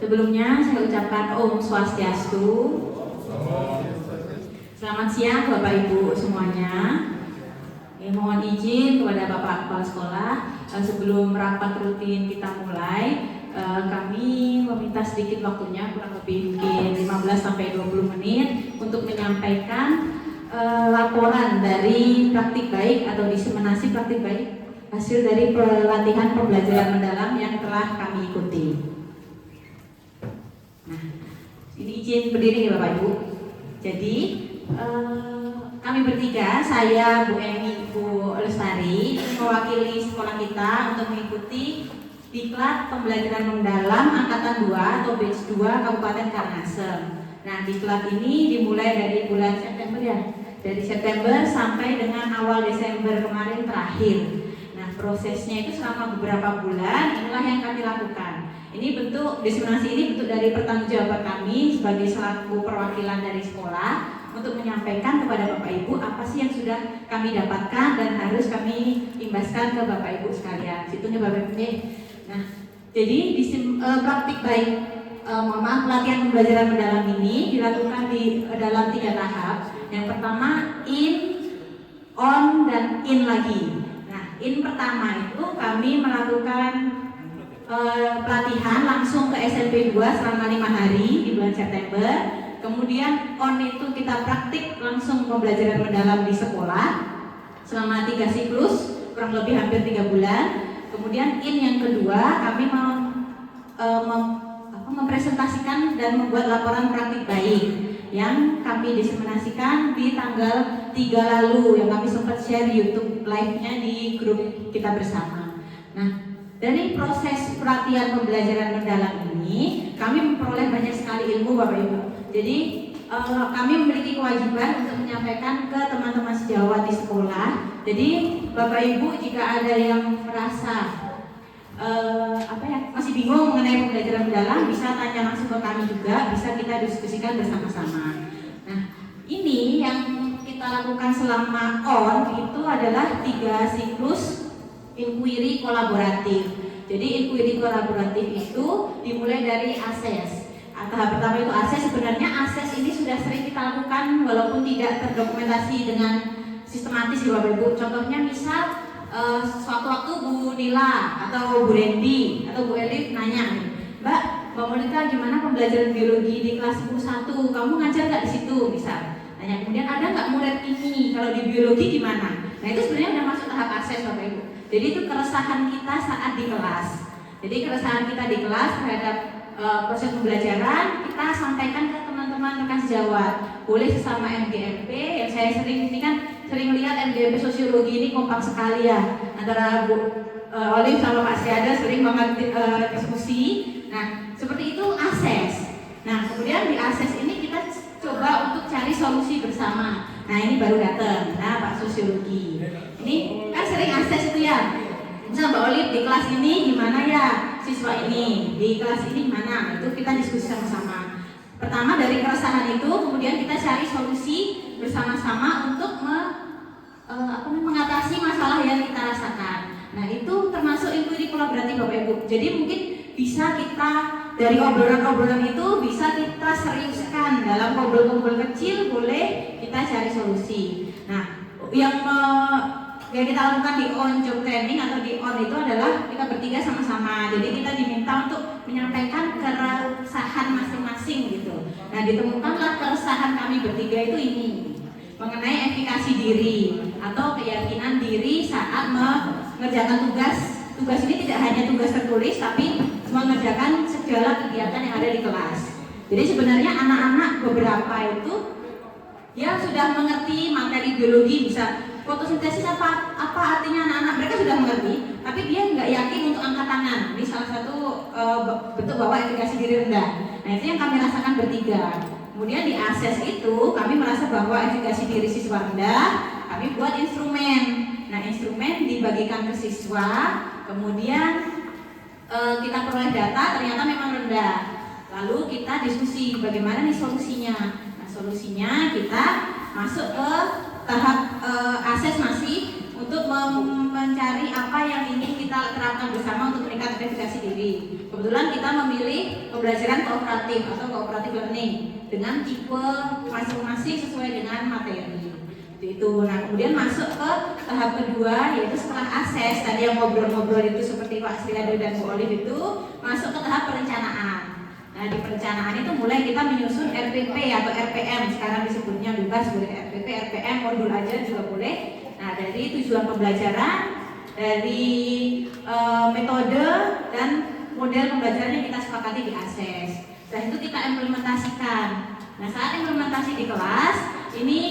Sebelumnya saya ucapkan Om Swastiastu. Selamat siang Bapak Ibu semuanya. Mohon izin kepada Bapak Kepala Sekolah, sebelum rapat rutin kita mulai, kami meminta sedikit waktunya, kurang lebih mungkin 15-20 menit untuk menyampaikan laporan dari praktik baik atau diseminasi praktik baik hasil dari pelatihan pembelajaran mendalam yang telah kami ikuti. Nah, ini izin berdiri ya Bapak Ibu. Jadi kami bertiga, saya Bu Emi, Bu Lestari, mewakili sekolah kita untuk mengikuti diklat pembelajaran mendalam angkatan 2 atau batch 2 Kabupaten Karangasem. Nah, diklat ini dimulai dari bulan September ya, dari September sampai dengan awal Desember kemarin terakhir. Nah, prosesnya itu selama beberapa bulan, inilah yang kami lakukan. Ini bentuk diseminasi, ini bentuk dari pertanggungjawaban kami sebagai selaku perwakilan dari sekolah untuk menyampaikan kepada Bapak Ibu apa sih yang sudah kami dapatkan dan harus kami imbaskan ke Bapak Ibu sekalian. Situnya Bapak Ibu. Nah, jadi praktik baik pelatihan pembelajaran mendalam ini dilakukan di dalam 3 tahap. Yang pertama in, on, dan in lagi. Nah, in pertama itu kami melakukan pelatihan langsung ke SMP 2 selama 5 hari di bulan September. Kemudian on itu kita praktik langsung pembelajaran mendalam di sekolah selama 3 siklus, kurang lebih hampir 3 bulan. Kemudian in yang kedua kami mempresentasikan dan membuat laporan praktik baik yang kami diseminasikan di tanggal 3 lalu yang kami sempat share YouTube live-nya di grup kita bersama. Nah, dari proses pelatihan pembelajaran mendalam ini kami memperoleh banyak sekali ilmu Bapak Ibu. Jadi kami memiliki kewajiban untuk menyampaikan ke teman-teman sejawat di sekolah. Jadi Bapak Ibu jika ada yang merasa masih bingung mengenai pembelajaran mendalam, bisa tanya langsung ke kami juga, bisa kita diskusikan bersama-sama. Nah, ini yang kita lakukan selama on itu adalah 3 siklus inquiry kolaboratif. Jadi inquiry kolaboratif itu dimulai dari ASES. Tahap pertama itu ASES. Sebenarnya ASES ini sudah sering kita lakukan walaupun tidak terdokumentasi dengan sistematis ya Bapak Ibu. Contohnya misal suatu waktu Bu Nila atau Bu Rendi atau Bu Elif nanya, Mbak Monica gimana pembelajaran biologi di kelas 10 1? Kamu ngajar nggak di situ? Misal nanya, kemudian ada nggak murid ini kalau di biologi gimana? Nah, itu sebenarnya udah masuk tahap ASES Bapak Ibu. Jadi itu keresahan kita saat di kelas. Jadi keresahan kita di kelas terhadap proses pembelajaran kita sampaikan ke teman-teman rekan sejawat. Boleh sesama MGMP, yang saya sering ini kan sering lihat MGMP sosiologi ini kompak sekali ya, antara Bu Olive sama Pak Siada sering banget diskusi. Nah, seperti itu ASES. Nah, kemudian di ASES ini kita coba untuk cari solusi bersama. Nah, ini baru datang. Nah, Pak Sosiologi. Ini kan sering ASES itu ya. Misal Mbak Olive di kelas ini gimana ya siswa ini, di kelas ini gimana? Itu kita diskusi sama-sama. Pertama dari keresahan itu, kemudian kita cari solusi bersama-sama untuk mengatasi masalah yang kita rasakan. Nah, itu termasuk inquiry kolaboratif Bapak Ibu. Jadi mungkin bisa kita dari obrolan-obrolan itu bisa kita seriuskan dalam ngobrol-ngobrol kecil, boleh kita cari solusi. Nah, yang kita lakukan di on job training atau di on itu adalah kita bertiga sama-sama. Jadi kita diminta untuk menyampaikan keresahan masing-masing gitu. Nah, ditemukanlah keresahan kami bertiga itu ini mengenai efikasi diri atau keyakinan diri saat mengerjakan tugas. Tugas ini tidak hanya tugas tertulis tapi mengerjakan segala kegiatan yang ada di kelas. Jadi sebenarnya anak-anak beberapa itu dia sudah mengerti materi biologi, bisa fotosintesis apa artinya anak-anak, mereka sudah mengerti, tapi dia nggak yakin untuk angkat tangan. Ini salah satu bentuk bahwa efikasi diri rendah. Nah, itu yang kami rasakan bertiga. Kemudian di ASES itu kami merasa bahwa efikasi diri siswa rendah, kami buat instrumen. Nah, instrumen dibagikan ke siswa, kemudian kita peroleh data ternyata memang rendah. Lalu kita diskusi bagaimana nih solusinya. Nah, solusinya kita masuk ke tahap ASES masih untuk mencari apa yang ingin kita terapkan bersama untuk meningkatkan efikasi diri. Kebetulan kita memilih pembelajaran kooperatif atau cooperative learning dengan tipe masing-masing sesuai dengan materi. Itu. Nah, kemudian masuk ke tahap kedua, yaitu setelah akses tadi yang ngobrol-ngobrol itu seperti Pak Sriado dan Bu Olive itu, masuk ke tahap perencanaan. Nah, di perencanaan itu mulai kita menyusun RPP atau RPM, sekarang disebutnya bebas, boleh RPP, RPM, modul aja juga boleh. Nah, dari tujuan pembelajaran, dari metode dan model pembelajaran yang kita sepakati di akses. Setelah itu kita implementasikan. Nah, saat implementasi di kelas ini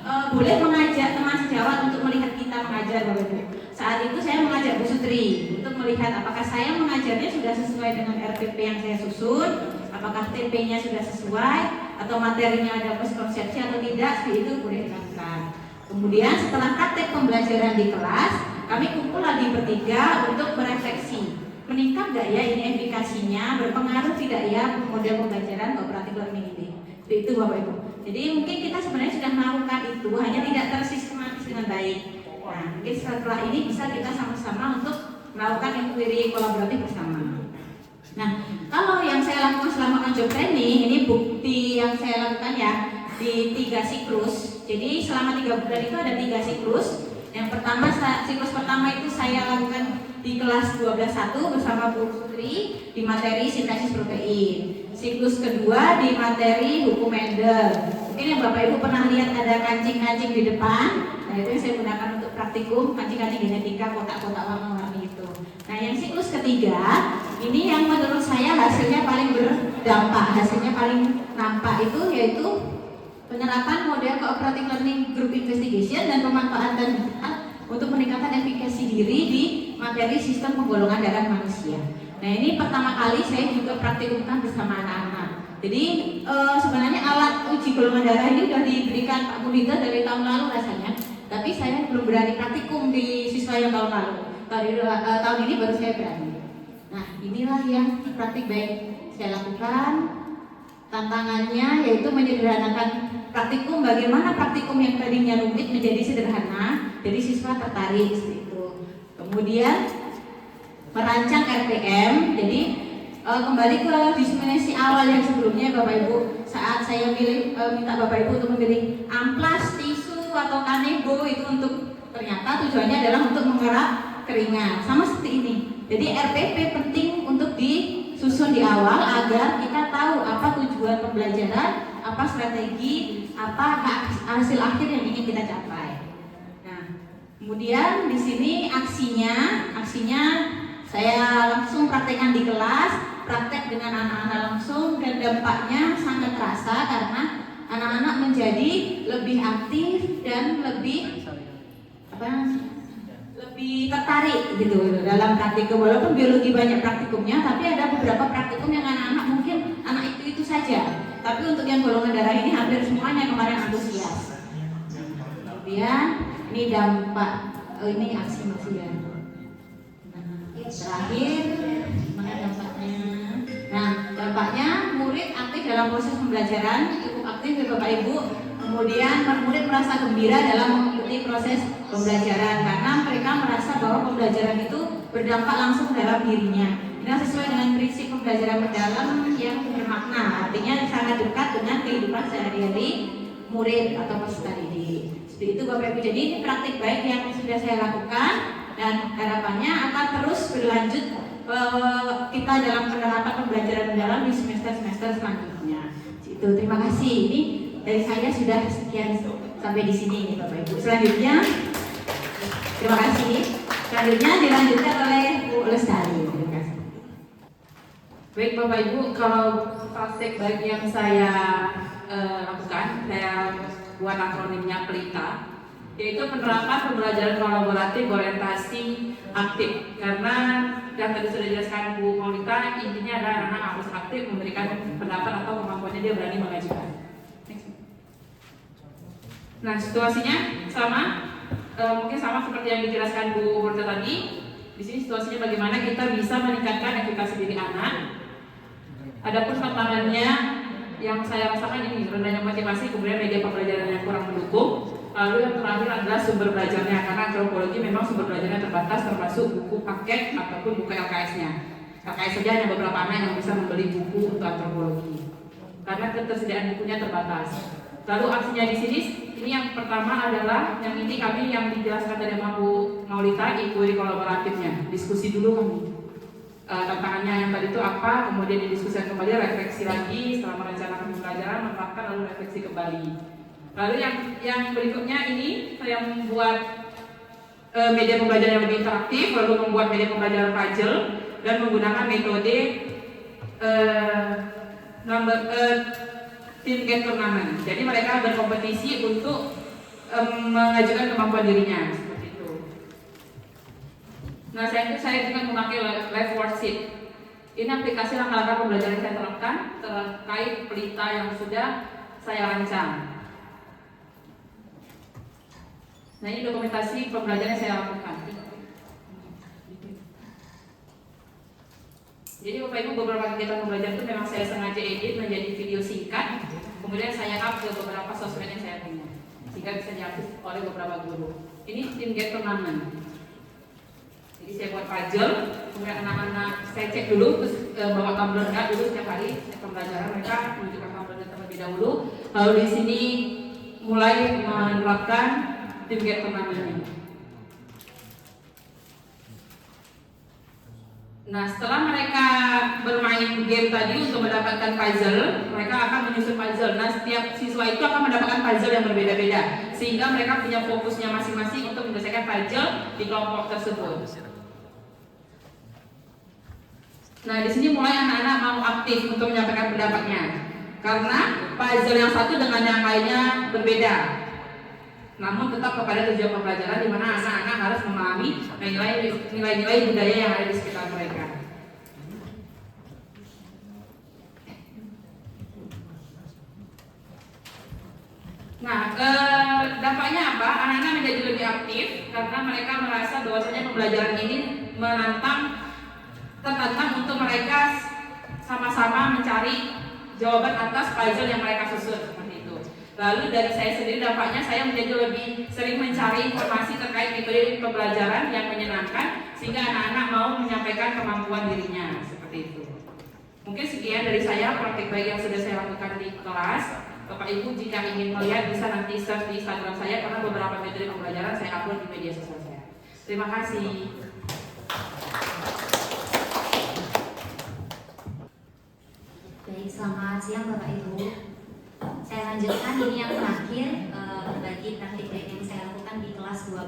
boleh mengajak teman sejawat untuk melihat kita mengajar, Bapak Ibu. Saat itu saya mengajak Bu Sutri untuk melihat apakah saya mengajarnya sudah sesuai dengan RPP yang saya susun, apakah TP-nya sudah sesuai, atau materinya ada miskonsepsi atau tidak, itu boleh dilakukan. Kemudian setelah praktek pembelajaran di kelas, kami kumpul lagi bertiga untuk berefleksi. Meningkat gak ya ini efikasinya, berpengaruh tidak ya model pembelajaran cooperative learning ini. Itu Bapak Ibu. Jadi mungkin kita sebenarnya sudah melakukan itu, hanya tidak tersistematis dengan baik. Nah, mungkin setelah ini bisa kita sama-sama untuk melakukan inquiry kolaboratif bersama. Nah, kalau yang saya lakukan selama on job training, ini bukti yang saya lakukan ya di 3 siklus. Jadi selama 3 bulan itu ada 3 siklus. Yang pertama, siklus pertama itu saya lakukan di kelas 12.1 bersama Bu Sutri di materi sintesis protein. Siklus kedua di materi hukum Mendel. Mungkin yang Bapak Ibu pernah lihat ada kancing-kancing di depan. Nah, itu yang saya gunakan untuk praktikum kancing-kancing genetika kotak-kotak warna-warni itu. Nah, yang siklus ketiga ini yang menurut saya hasilnya paling berdampak, hasilnya paling nampak itu yaitu penerapan model cooperative learning group investigation dan pemanfaatan data untuk meningkatkan efikasi diri di materi sistem penggolongan darah manusia. Nah, ini pertama kali saya juga praktikumkan bersama anak-anak. Jadi sebenarnya alat uji golongan darah ini sudah diberikan Pak Munida dari tahun lalu rasanya, tapi saya belum berani praktikum di siswa yang tahun lalu. Tahun ini baru saya berani. Nah, inilah yang praktik baik saya lakukan. Tantangannya yaitu menyederhanakan praktikum, bagaimana praktikum yang tadinya rumit menjadi sederhana, jadi siswa tertarik seperti itu. Kemudian merancang RPM, jadi kembali ke diseminasi awal yang sebelumnya Bapak Ibu, saat saya minta Bapak Ibu untuk memilih amplas, tisu atau kanebo itu untuk ternyata tujuannya adalah untuk mengerap keringat, sama seperti ini. Jadi RPP penting untuk disusun di awal agar kita tahu apa tujuan pembelajaran, apa strategi, apa hasil akhir yang ingin kita capai. Nah, kemudian di sini aksinya saya langsung praktekkan di kelas, praktek dengan anak-anak langsung, dan dampaknya sangat terasa karena anak-anak menjadi lebih aktif dan lebih tertarik gitu dalam praktikum. Walaupun biologi banyak praktikumnya, tapi ada beberapa praktikum yang anak-anak mungkin anak itu saja. Tapi untuk yang golongan darah ini hampir semuanya kemarin antusias. Kemudian ini dampak, ini aksi ya. Terakhir, mana dampaknya? Nah, dampaknya murid aktif dalam proses pembelajaran, cukup aktif ya Bapak Ibu. Kemudian murid merasa gembira dalam mengikuti proses pembelajaran karena mereka merasa bahwa pembelajaran itu berdampak langsung dalam dirinya. Ini sesuai dengan prinsip pembelajaran mendalam yang bermakna, artinya sangat dekat dengan kehidupan sehari-hari murid atau peserta didik. Seperti itu Bapak Ibu. Jadi ini praktik baik yang sudah saya lakukan dan harapannya akan terus berlanjut kita dalam penerapan pembelajaran mendalam di semester-semester selanjutnya. Itu terima kasih. Ini dari saya sudah sekian sampai di sini Bapak Ibu. Selanjutnya terima kasih. Selanjutnya dilanjutkan oleh Bu Lestari. Terima kasih. Baik Bapak Ibu, kalau praktek baik yang saya lakukan, saya buat akronimnya PELITA, yaitu penerapan pembelajaran kolaboratif orientasi aktif. Karena yang tadi sudah dijelaskan Bu Maulita, intinya adalah anak harus aktif memberikan pendapat atau kemampuannya dia berani mengajukan. Nah, situasinya sama, mungkin sama seperti yang dijelaskan Bu Maulita tadi. Di sini situasinya bagaimana kita bisa meningkatkan efikasi diri anak. Adapun tantangannya yang saya rasakan ini rendahnya motivasi, kemudian media pembelajaran yang kurang mendukung. Lalu yang terakhir adalah sumber belajarnya, karena antropologi memang sumber belajarnya terbatas, termasuk buku paket ataupun buku LKS-nya. LKS saja hanya beberapa anak yang bisa membeli buku untuk antropologi, karena ketersediaan bukunya terbatas. Lalu aksinya di sini, ini yang pertama adalah yang ini kami yang dijelaskan dari Bu Maulita, ikuti kolaboratifnya, diskusi dulu kami. Tantangannya yang tadi itu apa, kemudian didiskusikan kembali, refleksi lagi, setelah merencanakan pembelajaran, menerapkan lalu refleksi kembali. Lalu yang berikutnya ini saya membuat media pembelajaran yang lebih interaktif, lalu membuat media pembelajaran puzzle dan menggunakan metode team game turnamen. Jadi mereka berkompetisi untuk mengajukan kemampuan dirinya seperti itu. Nah, saya juga memakai live worksheet. Ini aplikasi langkah-langkah pembelajaran yang saya terapkan terkait pelita yang sudah saya rancang. Nah, ini dokumentasi pembelajaran yang saya lakukan. Jadi Bapak Ibu, beberapa kegiatan pembelajaran itu memang saya sengaja edit menjadi video singkat, kemudian saya up ke beberapa sosmed yang saya punya, sehingga bisa diakses oleh beberapa guru. Ini tim get turnamen. Jadi saya buat puzzle, kemudian anak-anak saya cek dulu, terus bawa tumbler dulu setiap hari pembelajaran mereka menunjukkan tumbler terlebih dahulu. Lalu di sini mulai menerapkan tim get turnamen ini. Nah, setelah mereka bermain game tadi untuk mendapatkan puzzle, mereka akan menyusun puzzle. Nah, setiap siswa itu akan mendapatkan puzzle yang berbeda-beda, sehingga mereka punya fokusnya masing-masing untuk menyelesaikan puzzle di kelompok tersebut. Nah, di sini mulai anak-anak mau aktif untuk menyampaikan pendapatnya, karena puzzle yang satu dengan yang lainnya berbeda. Namun tetap kepada tujuan pembelajaran di mana anak-anak harus memahami nilai-nilai budaya yang ada di sekitar mereka. Nah, dampaknya apa? Anak-anak menjadi lebih aktif karena mereka merasa bahwasanya pembelajaran ini tertantang untuk mereka sama-sama mencari jawaban atas puzzle yang mereka susun seperti itu. Lalu dari saya sendiri dampaknya saya menjadi lebih sering mencari informasi terkait metode pembelajaran yang menyenangkan sehingga anak-anak mau menyampaikan kemampuan dirinya seperti itu. Mungkin sekian dari saya praktik baik yang sudah saya lakukan di kelas. Bapak Ibu jika ingin melihat bisa nanti search di Instagram saya karena beberapa metode pembelajaran saya upload di media sosial saya. Terima kasih. Baik, selamat siang Bapak Ibu. Saya lanjutkan ini yang terakhir berbagi praktik baik yang saya lakukan di kelas 12.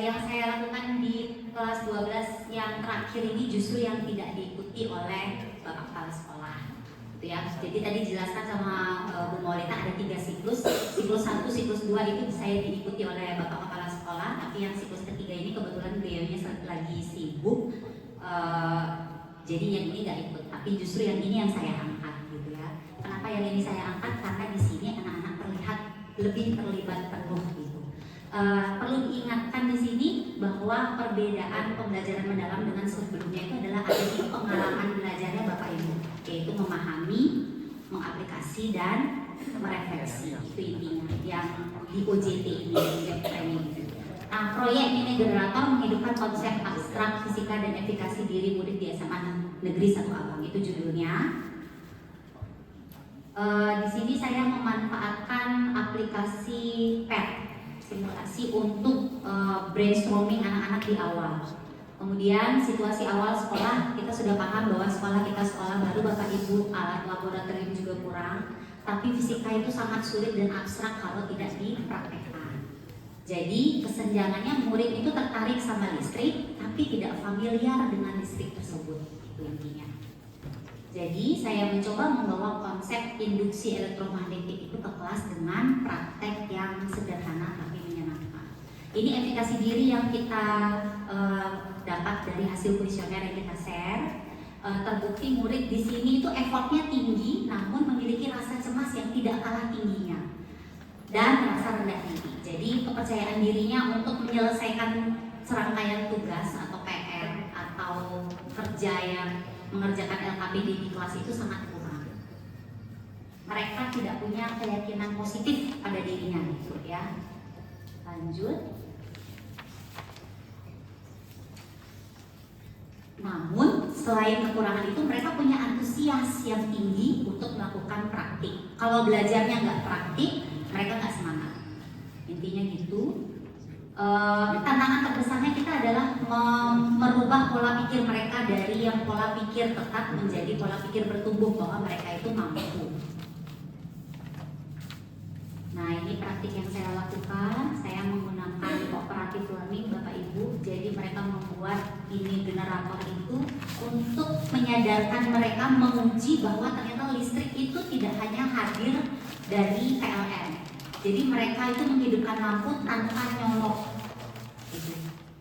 Yang saya lakukan di kelas 12 yang terakhir ini justru yang tidak diikuti oleh Bapak Kepala Sekolah, gitu ya. Jadi tadi dijelaskan sama Bu Maulita ada 3 siklus 1, siklus 2 itu saya diikuti oleh Bapak Kepala Sekolah, tapi yang siklus ketiga ini kebetulan beliaunya lagi sibuk. Jadi yang ini nggak ikut, tapi justru yang ini yang saya angkat, gitu ya. Kenapa yang ini saya angkat? Karena di sini anak-anak terlihat lebih terlibat penuh, gitu. Perlu diingatkan di sini bahwa perbedaan pembelajaran mendalam dengan sebelumnya itu adalah ada di pengalaman belajarnya Bapak Ibu, yaitu memahami, mengaplikasi dan merefleksi. Itu intinya yang di OJT ini, job training. Nah, proyek mini generator menghidupkan konsep abstrak fisika dan efikasi diri murid di SMA Negeri 1 Abang, itu judulnya. Di sini saya memanfaatkan aplikasi PET, simulasi untuk brainstorming anak-anak di awal. Kemudian situasi awal sekolah, kita sudah paham bahwa sekolah kita sekolah baru Bapak Ibu, alat laboratorium juga kurang, tapi fisika itu sangat sulit dan abstrak kalau tidak dipraktekkan. Jadi kesenjangannya murid itu tertarik sama listrik tapi tidak familiar dengan listrik tersebut, itu intinya. Jadi saya mencoba membawa konsep induksi elektromagnetik itu ke kelas dengan praktek yang sederhana tapi menyenangkan. Ini efikasi diri yang kita dapat dari hasil kuesioner yang kita share. Terbukti murid di sini itu effortnya tinggi namun memiliki rasa cemas yang tidak kalah tingginya dan rasa rendah diri. Jadi kepercayaan dirinya untuk menyelesaikan serangkaian tugas atau PR atau kerja yang mengerjakan LKPD di kelas itu sangat kurang. mereka tidak punya keyakinan positif pada dirinya gitu ya. Lanjut. Namun selain kekurangan itu mereka punya antusias yang tinggi untuk melakukan praktik. Kalau belajarnya nggak praktik, mereka nggak semangat. Intinya gitu. Tantangan terbesarnya kita adalah merubah pola pikir mereka dari yang pola pikir tetap menjadi pola pikir bertumbuh bahwa mereka itu mampu. Nah, ini praktik yang saya lakukan. Saya menggunakan cooperative learning Bapak Ibu. Jadi mereka membuat ini generator itu untuk menyadarkan mereka, menguji bahwa ternyata listrik itu tidak hanya hadir dari PLN. Jadi mereka itu menghidupkan lampu tanpa nyolok gitu.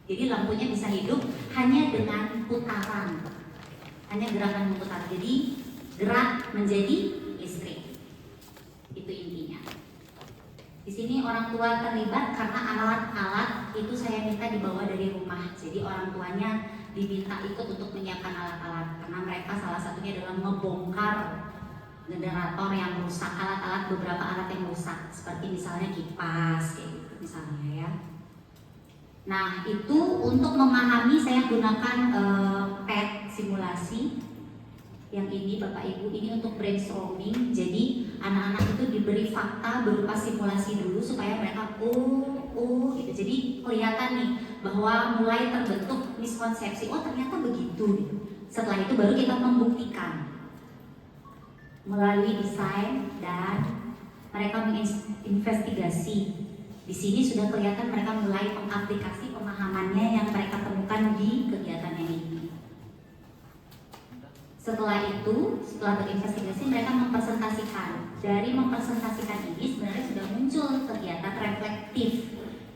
Jadi lampunya bisa hidup hanya dengan putaran, hanya gerakan memutar. Jadi gerak menjadi listrik. Itu intinya. Di sini orang tua terlibat karena alat-alat itu saya minta dibawa dari rumah. Jadi orang tuanya diminta ikut untuk menyiapkan alat-alat karena mereka salah satunya adalah membongkar generator yang rusak, alat-alat beberapa alat yang rusak seperti misalnya kipas kayak gitu misalnya ya. Nah, itu untuk memahami saya gunakan PET simulasi. Yang ini Bapak Ibu, ini untuk brainstorming. Jadi anak-anak itu diberi fakta berupa simulasi dulu supaya mereka gitu. Jadi kelihatan nih bahwa mulai terbentuk miskonsepsi, oh ternyata begitu gitu. Setelah itu baru kita membuktikan melalui desain dan mereka menginvestigasi. Di sini sudah kelihatan mereka mulai mengaplikasi pemahamannya yang mereka temukan di kegiatan yang ini. Setelah itu, setelah berinvestigasi, mereka mempresentasikan. Dari mempresentasikan ini sebenarnya sudah muncul kegiatan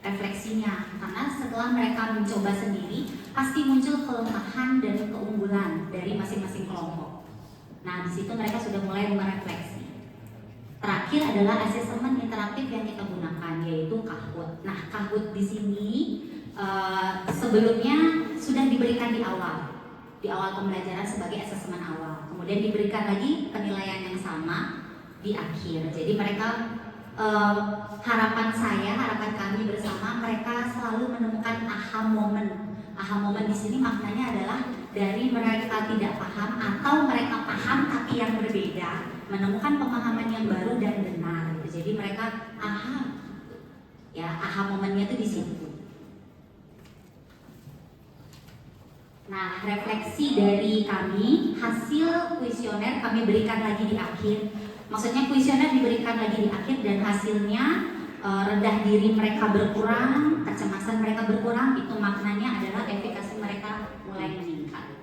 refleksinya. Karena setelah mereka mencoba sendiri, pasti muncul kelemahan dan keunggulan dari masing-masing kelompok. Nah, di situ mereka sudah mulai merefleksi. Terakhir adalah asesmen interaktif yang kita gunakan, yaitu Kahoot. Nah, Kahoot di sini sebelumnya sudah diberikan di awal pembelajaran sebagai asesmen awal. Kemudian diberikan lagi penilaian yang sama di akhir. Jadi mereka harapan kami bersama, mereka selalu menemukan aha moment. Aha moment di sini maknanya adalah dari mereka tidak paham atau mereka paham tapi yang berbeda, menemukan pemahaman yang baru dan benar. Jadi mereka aha momennya itu di situ. Nah, refleksi dari kami, hasil kuesioner kami berikan lagi di akhir. Maksudnya kuesioner diberikan lagi di akhir dan hasilnya rendah diri mereka berkurang, kecemasan mereka berkurang, itu maknanya adalah efikasi mereka mulai meningkat.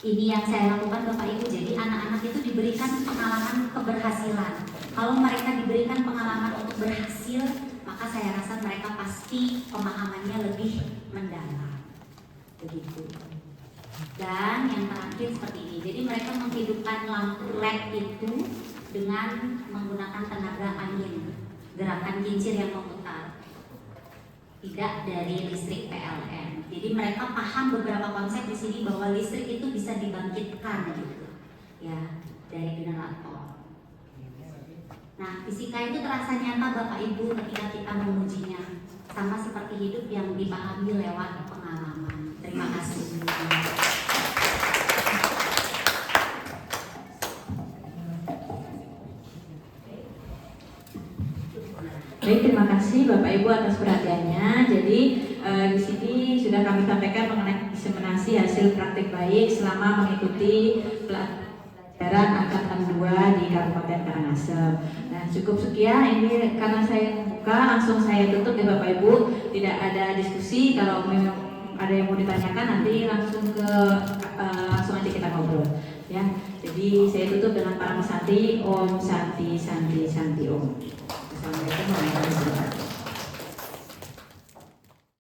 Ini yang saya lakukan Bapak Ibu, jadi anak-anak itu diberikan pengalaman keberhasilan. Kalau mereka diberikan pengalaman untuk berhasil, maka saya rasa mereka pasti pemahamannya lebih mendalam. Begitu. Dan yang terakhir seperti ini, jadi mereka menghidupkan lampu LED itu dengan menggunakan tenaga angin, gerakan kincir yang memutar, tidak dari listrik PLN. Jadi mereka paham beberapa konsep di sini bahwa listrik itu bisa dibangkitkan gitu, ya, dari generator. Nah, fisika itu terasa nyata Bapak Ibu ketika kita mengujinya, sama seperti hidup yang dipahami lewat pengalaman. Terima kasih. Baik, terima kasih Bapak Ibu atas perhatiannya. Jadi di sini sudah kami sampaikan mengenai diseminasi hasil praktik baik selama mengikuti pelajaran angkatan 2 di Kabupaten Karangasem. Nah, cukup sekian. Ini karena saya membuka, langsung saya tutup ya Bapak Ibu. Tidak ada diskusi. Kalau memang ada yang mau ditanyakan nanti langsung langsung aja kita ngobrol. Ya, jadi saya tutup dengan para pesanti. Om Santi Santi Santi Om. Assalamualaikum warahmatullahi wabarakatuh.